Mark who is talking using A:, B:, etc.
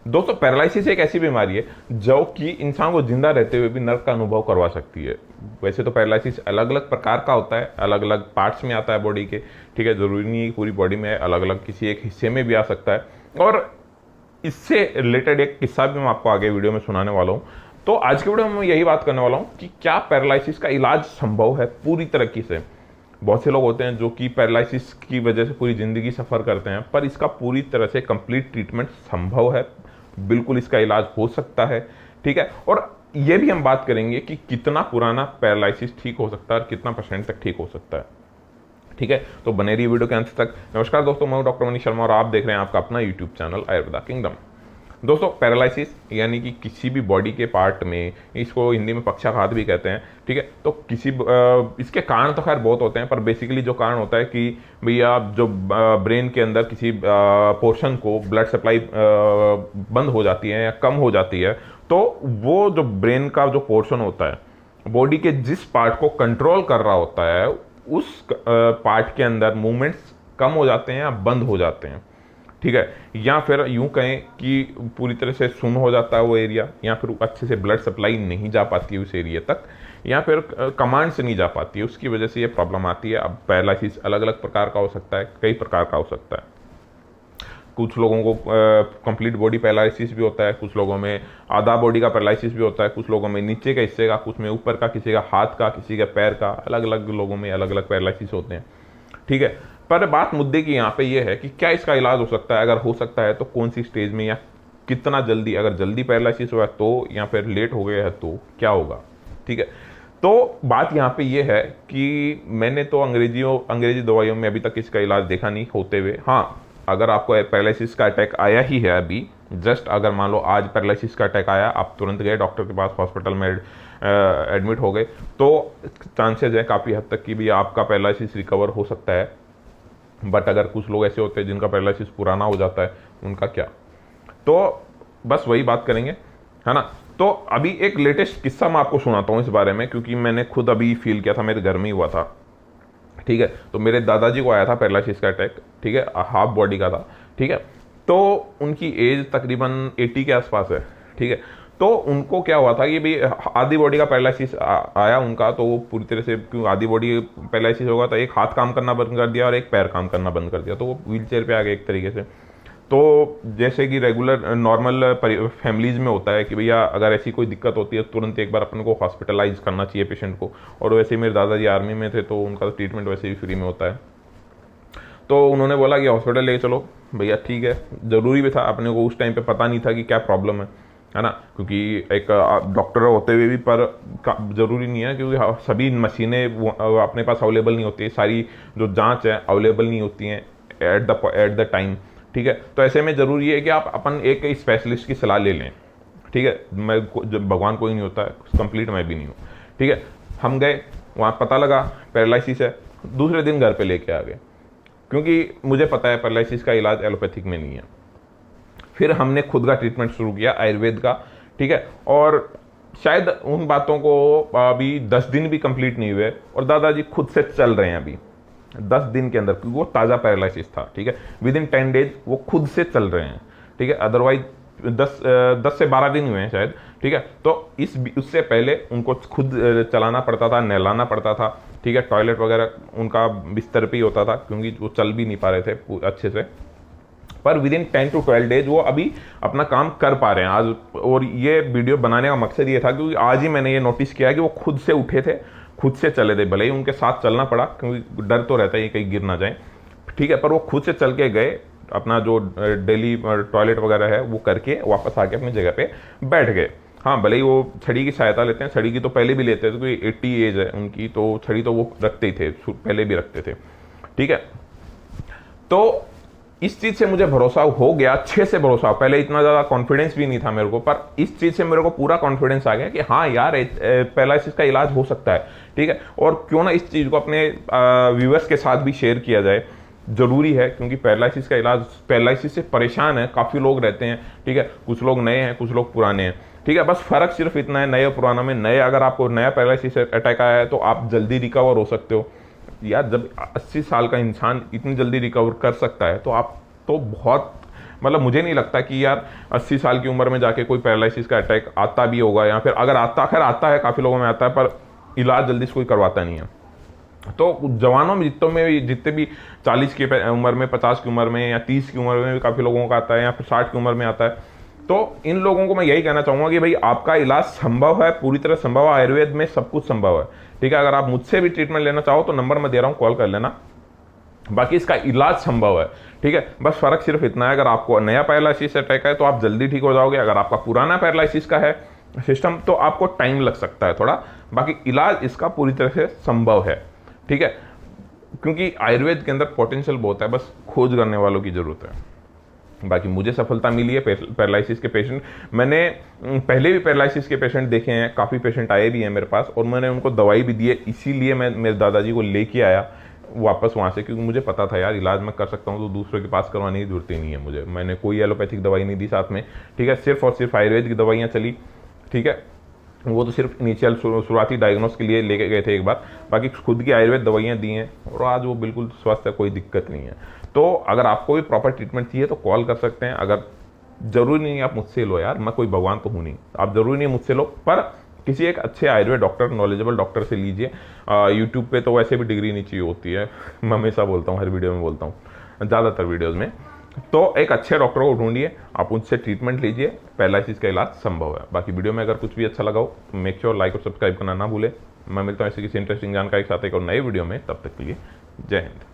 A: दोस्तों पैरालिसिस एक ऐसी बीमारी है जो कि इंसान को जिंदा रहते हुए भी नर्क का अनुभव करवा सकती है। वैसे तो पैरालिसिस अलग अलग प्रकार का होता है, अलग अलग पार्ट्स में आता है बॉडी के, ठीक है, जरूरी नहीं है पूरी बॉडी में, अलग अलग किसी एक हिस्से में भी आ सकता है। और इससे रिलेटेड एक किस्सा भी मैं आपको आगे वीडियो में सुनाने वाला हूँ। तो आज के वीडियो में मैं यही बात करने वाला हूँ कि क्या पैरालिसिस का इलाज संभव है पूरी तरीके से। बहुत से लोग होते हैं जो कि पैरालिसिस की वजह से पूरी ज़िंदगी सफ़र करते हैं, पर इसका पूरी तरह से कंप्लीट ट्रीटमेंट संभव है, बिल्कुल इसका इलाज हो सकता है, ठीक है। और ये भी हम बात करेंगे कि कितना पुराना पैरालिसिस ठीक हो सकता है और कितना परसेंट तक ठीक हो सकता है, ठीक है। तो बने रहिए वीडियो के अंत तक। नमस्कार दोस्तों, मैं डॉक्टर मनीष शर्मा और आप देख रहे हैं आपका अपना यूट्यूब चैनल आयुर्वेदा किंगडम। दोस्तों पैरालिसिस यानी कि किसी भी बॉडी के पार्ट में, इसको हिंदी में पक्षाघात भी कहते हैं, ठीक है। तो किसी इसके कारण तो खैर बहुत होते हैं, पर बेसिकली जो कारण होता है कि भैया जो ब्रेन के अंदर किसी पोर्शन को ब्लड सप्लाई बंद हो जाती है या कम हो जाती है, तो वो जो ब्रेन का जो पोर्शन होता है बॉडी के जिस पार्ट को कंट्रोल कर रहा होता है उस पार्ट के अंदर मूवमेंट्स कम हो जाते हैं या बंद हो जाते हैं, ठीक है। या फिर यूं कहें कि पूरी तरह से सुन्न हो जाता है वो एरिया, या फिर अच्छे से ब्लड सप्लाई नहीं जा पाती है उस एरिया तक, या फिर कमांड से नहीं जा पाती है, उसकी वजह से ये प्रॉब्लम आती है। अब पैरालिसिस अलग अलग प्रकार का हो सकता है, कई प्रकार का हो सकता है। कुछ लोगों को कंप्लीट बॉडी पैरालिसिस भी होता है, कुछ लोगों में आधा बॉडी का पैरालिसिस भी होता है, कुछ लोगों में नीचे के हिस्से का, कुछ में ऊपर का, किसी का हाथ का, किसी का पैर का, अलग अलग लोगों में अलग अलग पैरालिसिस होते हैं, ठीक है। पर बात मुद्दे की यहाँ पे ये है कि क्या इसका इलाज हो सकता है, अगर हो सकता है तो कौन सी स्टेज में, या कितना जल्दी, अगर जल्दी पैरालिसिस हुआ है तो, या फिर लेट हो गया है तो क्या होगा, ठीक है। तो बात यहाँ पे ये है कि मैंने तो अंग्रेजी दवाइयों में अभी तक इसका इलाज देखा नहीं होते हुए। हाँ, अगर आपको पैरालिसिस का अटैक आया ही है अभी जस्ट, अगर मान लो आज पैरालिसिस का अटैक आया, आप तुरंत गए डॉक्टर के पास, हॉस्पिटल में एडमिट हो गए, तो चांसेस है काफ़ी हद तक कि भी आपका पैरालिसिस रिकवर हो सकता है। बट अगर कुछ लोग ऐसे होते हैं जिनका पैरालिसिस पुराना हो जाता है, उनका क्या, तो बस वही बात करेंगे, है ना। तो अभी एक लेटेस्ट किस्सा मैं आपको सुनाता हूँ इस बारे में, क्योंकि मैंने खुद अभी फील किया था, मेरे घर में ही हुआ था, ठीक है। तो मेरे दादाजी को आया था पैरालिसिस का अटैक, ठीक है, हाफ बॉडी का था, ठीक है। तो उनकी एज तकरीबन 80 के आसपास है, ठीक है। तो उनको क्या हुआ था कि भाई आधी बॉडी का पैरालिसिस आया उनका, तो वो पूरी तरह से, क्यों आधी बॉडी पैरालिसिस होगा तो एक हाथ काम करना बंद कर दिया और एक पैर काम करना बंद कर दिया, तो वो व्हील चेयर पर आ गए एक तरीके से। तो जैसे कि रेगुलर नॉर्मल फैमिलीज़ में होता है कि भैया अगर ऐसी कोई दिक्कत होती है तुरंत एक बार अपन को हॉस्पिटलाइज करना चाहिए पेशेंट को। और वैसे ही मेरे दादाजी आर्मी में थे, तो उनका ट्रीटमेंट वैसे भी फ्री में होता है। तो उन्होंने बोला कि हॉस्पिटल ले चलो भैया, ठीक है। ज़रूरी भी था, अपने को उस टाइम पे पता नहीं था कि क्या प्रॉब्लम है ना, क्योंकि एक डॉक्टर होते हुए भी पर ज़रूरी नहीं है, क्योंकि सभी मशीनें अपने पास अवेलेबल नहीं होती है, सारी जो जाँच है अवेलेबल नहीं होती हैं एट द टाइम, ठीक है। तो ऐसे में ज़रूरी है कि आप अपन एक स्पेशलिस्ट की सलाह ले लें, ठीक है। मैं जब भगवान कोई नहीं होता है, कंप्लीट मैं भी नहीं हूँ, ठीक है। हम गए वहाँ, पता लगा पैरालिसिस है, दूसरे दिन घर पे लेके आ गए, क्योंकि मुझे पता है पैरालिसिस का इलाज एलोपैथिक में नहीं है। फिर हमने खुद का ट्रीटमेंट शुरू किया आयुर्वेद का, ठीक है। और शायद उन बातों को अभी 10 दिन भी कंप्लीट नहीं हुए और दादाजी खुद से चल रहे हैं अभी 10 दिन के अंदर, क्योंकि वो ताज़ा पैरालिसिस था, ठीक है। विद इन 10 डेज वो खुद से चल रहे हैं, ठीक है। अदरवाइज 10 से 12 दिन हुए हैं शायद, ठीक है। तो उससे पहले उनको खुद चलाना पड़ता था, नहलाना पड़ता था, ठीक है। टॉयलेट वगैरह उनका बिस्तर पे ही होता था, क्योंकि वो चल भी नहीं पा रहे थे अच्छे से। पर विद इन 10 to 12 डेज वो अभी अपना काम कर पा रहे हैं आज। और ये वीडियो बनाने का मकसद ये था क्योंकि आज ही मैंने ये नोटिस किया कि वो खुद से उठे थे, खुद से चले थे, भले ही उनके साथ चलना पड़ा क्योंकि डर तो रहता है कहीं गिर ना जाए, ठीक है। पर वो खुद से चल के गए, अपना जो डेली टॉयलेट वगैरह है वो करके वापस आके अपनी जगह पे बैठ गए। हाँ, भले ही वो छड़ी की सहायता लेते हैं, छड़ी की तो पहले भी लेते थे, क्योंकि 80 एज है उनकी, तो छड़ी तो वो रखते ही थे, पहले भी रखते थे, ठीक है। तो इस चीज़ से मुझे भरोसा हो गया, अच्छे से भरोसा। पहले इतना ज़्यादा कॉन्फिडेंस भी नहीं था मेरे को, पर इस चीज़ से मेरे को पूरा कॉन्फिडेंस आ गया कि हाँ यार पैरालिसिस का इलाज हो सकता है, ठीक है। और क्यों ना इस चीज़ को अपने व्यूअर्स के साथ भी शेयर किया जाए, ज़रूरी है, क्योंकि पैरालिसिस का इलाज, पैरालिसिस से परेशान है काफ़ी लोग रहते हैं, ठीक है। कुछ लोग नए हैं, कुछ लोग पुराने हैं, ठीक है। बस फ़र्क सिर्फ इतना है नए और पुराना में। नए, अगर आपको नया पैरालिसिस अटैक आया है तो आप जल्दी रिकवर हो सकते हो यार। जब 80 साल का इंसान इतनी जल्दी रिकवर कर सकता है तो आप तो बहुत मतलब मुझे नहीं लगता कि यार 80 साल की उम्र में जाके कोई पैरालिसिस का अटैक आता भी होगा, या फिर अगर आता, खैर आता है, काफ़ी लोगों में आता है, पर इलाज जल्दी से कोई करवाता नहीं है। तो जवानों में जितने भी 40 की उम्र में, 50 की उम्र में, या 30 की उम्र में भी काफ़ी लोगों का आता है, या फिर 60 की उम्र में आता है। तो इन लोगों को मैं यही कहना चाहूँगा कि भाई आपका इलाज संभव है, पूरी तरह संभव है, आयुर्वेद में सब कुछ संभव है, ठीक है। अगर आप मुझसे भी ट्रीटमेंट लेना चाहो तो नंबर मैं दे रहा हूँ, कॉल कर लेना। बाकी इसका इलाज संभव है, ठीक है। बस फर्क सिर्फ इतना है, अगर आपको नया पैरालिसिस अटैक है तो आप जल्दी ठीक हो जाओगे, अगर आपका पुराना पैरालिसिस का है सिस्टम तो आपको टाइम लग सकता है थोड़ा। बाकी इलाज इसका पूरी तरह से संभव है, ठीक है, क्योंकि आयुर्वेद के अंदर पोटेंशियल बहुत है, बस खोज करने वालों की जरूरत है। बाकी मुझे सफलता मिली है पैरालिसिस के पेशेंट, मैंने पहले भी पैरालिसिस के पेशेंट देखे हैं, काफ़ी पेशेंट आए भी हैं मेरे पास, और मैंने उनको दवाई भी दी है। इसीलिए मैं मेरे दादाजी को लेके आया वापस वहाँ से, क्योंकि मुझे पता था यार इलाज मैं कर सकता हूँ तो दूसरे के पास करवाने की जरूरत ही नहीं है मुझे। मैंने कोई एलोपैथिक दवाई नहीं दी साथ में, ठीक है, सिर्फ और सिर्फ आयुर्वेद की दवाइयाँ चली, ठीक है। वो तो सिर्फ इनिशियल शुरुआती डायग्नोस के लिए लेके गए थे एक बार, बाकी खुद की आयुर्वेद दवाइयाँ दी हैं और आज वो बिल्कुल स्वस्थ है, कोई दिक्कत नहीं है। तो अगर आपको भी प्रॉपर ट्रीटमेंट चाहिए तो कॉल कर सकते हैं। अगर जरूरी नहीं आप मुझसे लो यार, मैं कोई भगवान तो हूँ नहीं, आप जरूरी नहीं मुझसे लो, पर किसी एक अच्छे आयुर्वेद डॉक्टर, नॉलेजेबल डॉक्टर से लीजिए। यूट्यूब पे तो वैसे भी डिग्री नहीं चाहिए होती है, मैं हमेशा बोलता हूँ, हर वीडियो में बोलता हूँ, ज़्यादातर वीडियोज़ में। तो एक अच्छे डॉक्टर को ढूंढिए, आप उनसे ट्रीटमेंट लीजिए, पैरालिसिस का इलाज संभव है। बाकी वीडियो में अगर कुछ भी अच्छा लगा हो तो मेक श्योर लाइक और सब्सक्राइब करना ना भूलें। मैं मिलता हूँ ऐसे किसी इंटरेस्टिंग जानकारी के साथ एक और नए वीडियो में, तब तक के लिए जय हिंद।